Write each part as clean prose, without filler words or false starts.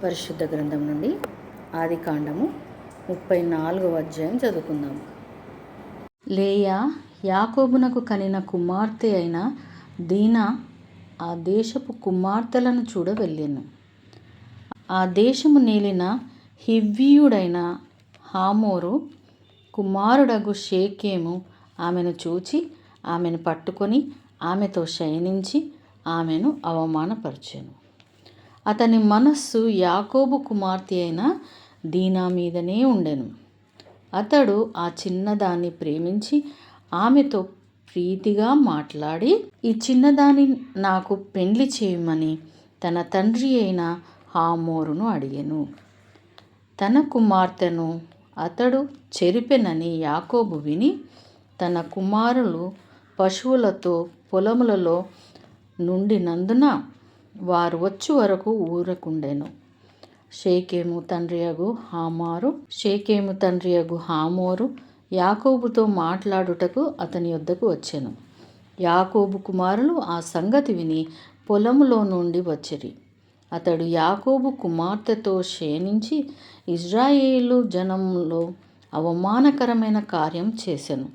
పరిశుద్ధ గ్రంథం నుండి ఆదికాండము 34వ అధ్యాయం చదువుకుందాము. లేయా యాకోబునకు కనిన కుమార్తె అయిన దీనా ఆ దేశపు కుమార్తెలను చూడ వెళ్ళెను. ఆ దేశము నేలిన హివ్వీయుడైన హామోరు కుమారుడగు షేకెము ఆమెను చూచి ఆమెను పట్టుకొని ఆమెతో శయనించి ఆమెను అవమానపరచెను. అతని మనస్సు యాకోబు కుమార్తె అయిన దీనా మీదనే ఉండెను. అతడు ఆ చిన్నదాన్ని ప్రేమించి ఆమెతో ప్రీతిగా మాట్లాడి, ఈ చిన్నదాన్ని నాకు పెండ్లి చేయమని తన తండ్రి అయిన హామోరును అడిగెను. తన కుమార్తెను అతడు చెరిపెనని యాకోబు విని తన కుమారులు పశువులతో పొలములలో నుండినందున వారు వచ్చు వరకు ఊరకుండెను. షేకెము తండ్రియగు హామోరు యాకోబుతో మాట్లాడుటకు అతని యొద్దకు వచ్చెను. యాకోబు కుమారులు ఆ సంగతి విని పొలములో నుండి వచ్చిరి. అతడు యాకోబు కుమార్తెతో శయనించి ఇజ్రాయేలు జనంలో అవమానకరమైన కార్యం చేసెను.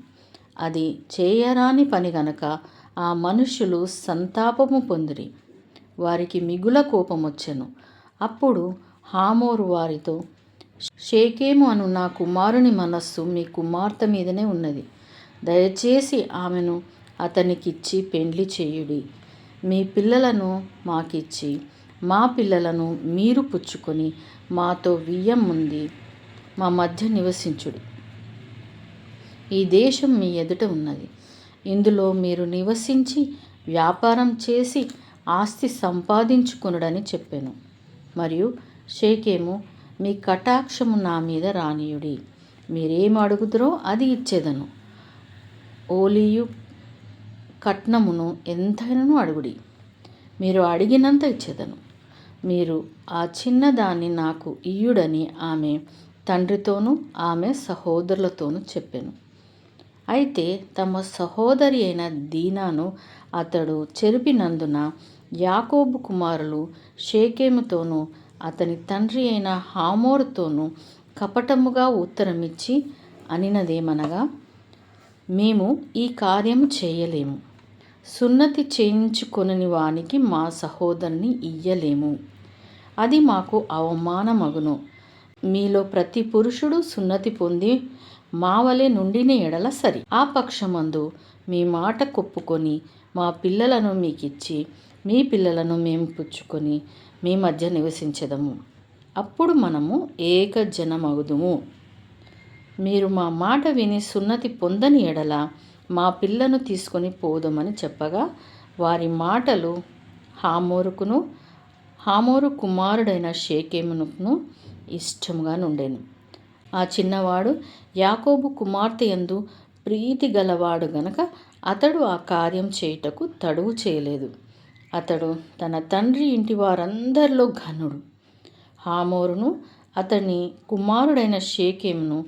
అది చేయరాని పని గనక ఆ మనుష్యులు సంతాపము పొందిరి. వారికి మిగుల కోపమొచ్చెను. అప్పుడు హామోరు వారితో, షేకెము అను నా కుమారుని మనస్సు మీ కుమార్తె మీదనే ఉన్నది. దయచేసి ఆమెను అతనికిచ్చి పెండ్లి చేయుడి. మీ పిల్లలను మాకిచ్చి మా పిల్లలను మీరు పుచ్చుకొని మాతో వియ్యముంది మా మధ్య నివసించుడి. ఈ దేశం మీ ఎదుట ఉన్నది. ఇందులో మీరు నివసించి వ్యాపారం చేసి ఆస్తి సంపాదించుకొనుడని చెప్పెను. మరియు షేకెము, మీ కటాక్షము నా మీద రానియుడి. మీరేం అడుగుదురో అది ఇచ్చేదను. ఓలియు కట్నమును ఎంతైనను అడుగుడి, మీరు అడిగినంత ఇచ్చేదను. మీరు ఆ చిన్నదాన్ని నాకు ఇయ్యుడని ఆమె తండ్రితోనూ ఆమె సహోదరులతోనూ చెప్పెను. అయితే తమ సహోదరి అయిన దీనాను అతడు చెరిపినందున యాకోబు కుమారులు షేకెముతోనూ అతని తండ్రి అయిన హామోరుతోనూ కపటముగా ఉత్తరమిచ్చి అనినదేమనగా, మేము ఈ కార్యము చేయలేము. సున్నతి చేయించుకొనని వానికి మా సహోదరుని ఇయ్యలేము. అది మాకు అవమానమగును. మీలో ప్రతి పురుషుడు సున్నతి పొంది మా వలె నుండిన ఎడల సరి. ఆ పక్షమందు మీ మాట కొప్పుకొని మా పిల్లలను మీకిచ్చి మీ పిల్లలను మేము పుచ్చుకొని మీ మధ్య నివసించెదము. అప్పుడు మనము ఏకజనమగుదుము. మీరు మా మాట విని సున్నతి పొందని ఎడల మా పిల్లను తీసుకొని పోదమని చెప్పగా, వారి మాటలు హామోరు కుమారుడైన షేకెమునకును ఇష్టముగా నుండెను. ఆ చిన్నవాడు యాకోబు కుమార్తె యందు ప్రీతి గలవాడు గనక అతడు ఆ కార్యం చేయుటకు తడువు చేయలేదు. అతడు తన తండ్రి ఇంటి వారందరిలో ఘనుడు. హామోరును అతని కుమారుడైన షేకెమును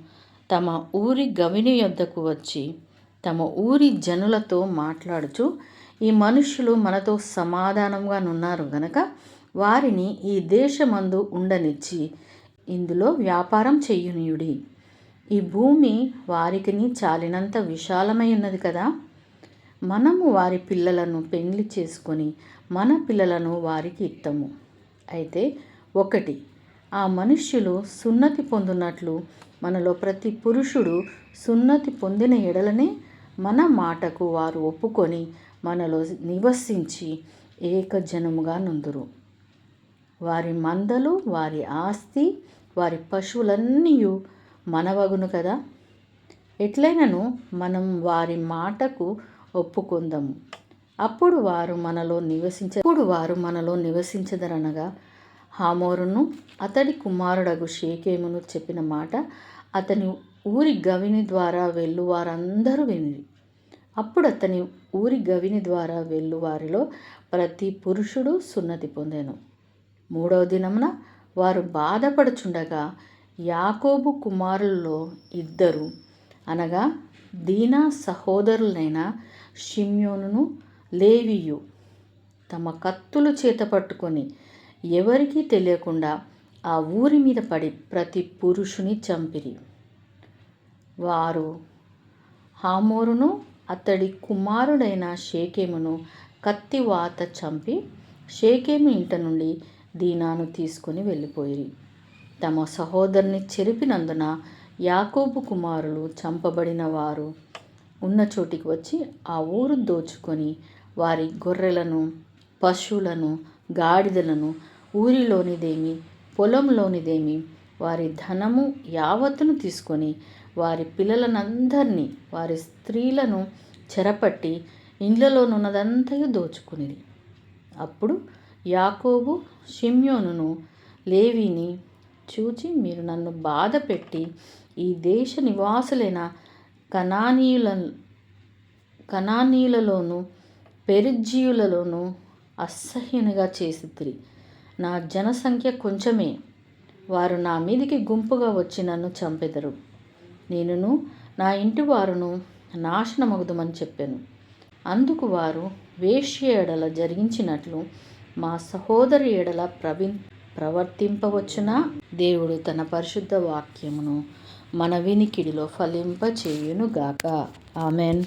తమ ఊరి గవిని యొద్దకు వచ్చి తమ ఊరి జనులతో మాట్లాడుచు, ఈ మనుష్యులు మనతో సమాధానంగా నున్నారు గనక వారిని ఈ దేశమందు ఉండనిచ్చి ఇందులో వ్యాపారం చెయ్యునియుడి. ఈ భూమి వారికిని చాలినంత విశాలమై ఉన్నది కదా. మనము వారి పిల్లలను పెండ్లి చేసుకొని మన పిల్లలను వారికి ఇత్తము. అయితే ఒకటి, ఆ మనుష్యులు సున్నతి పొందునట్లు మనలో ప్రతి పురుషుడు సున్నతి పొందిన ఎడలనే మన మాటకు వారు ఒప్పుకొని మనలో నివసించి ఏకజనముగా నుందురు. వారి మందలు, వారి ఆస్తి, వారి పశువులన్నీ మనవగును కదా. ఎట్లైనను మనం వారి మాటకు ఒప్పుకొందము. అప్పుడు వారు మనలో నివసించదరనగా హామోరును అతడి కుమారుడగు షేకెమును చెప్పిన మాట అతని ఊరి గవిని ద్వారా వెళ్ళువారందరూ వినిరి. అప్పుడు అతని ఊరి గవిని ద్వారా వెళ్ళువారిలో ప్రతి పురుషుడు సున్నతి పొందెను. 3వ దినమున వారు బాధపడుచుండగా యాకోబు కుమారులలో ఇద్దరు, అనగా దీనా సహోదరులైన షిమ్యోనును లేవీయు తమ కత్తులు చేత పట్టుకొని ఎవరికీ తెలియకుండా ఆ ఊరి మీద పడి ప్రతి పురుషుని చంపిరి. వారు హామోరును అతడి కుమారుడైన షేకెమును కత్తివాత చంపి షేకెము ఇంట నుండి దీనాను తీసుకొని వెళ్ళిపోయిరి. తమ సహోదరుని చెరిపినందున యాకోబు కుమారులు చంపబడిన వారు ఉన్న చోటికి వచ్చి ఆ ఊరు దోచుకొని వారి గొర్రెలను, పశువులను, గాడిదలను, ఊరిలోనిదేమి పొలంలోనిదేమి వారి ధనము యావత్తును తీసుకొని వారి పిల్లలనందరినీ వారి స్త్రీలను చెరపట్టి ఇండ్లలోనున్నదంతయు దోచుకునిరి. అప్పుడు యాకోబు షిమ్యోనును లేవీని చూచి, మీరు నన్ను బాధ పెట్టి ఈ దేశ నివాసులైన కనానీయులలోను పెరిజ్జీయులలోను అసహ్యునిగా చేసితిరి. నా జనసంఖ్య కొంచెమే, వారు నా మీదికి గుంపుగా వచ్చి నన్ను చంపెదరు. నేనును నా ఇంటి వారును నాశనమగుదుమని చెప్పాను. అందుకు వారు వేశ్య ఎడల జరిగించినట్లు మా సహోదరి ఎడల ప్రవర్తింపవచ్చునా? దేవుడు తన పరిశుద్ధ వాక్యమును మన వినికిడిలో ఫలింపచేయునుగాక. ఆమెన్.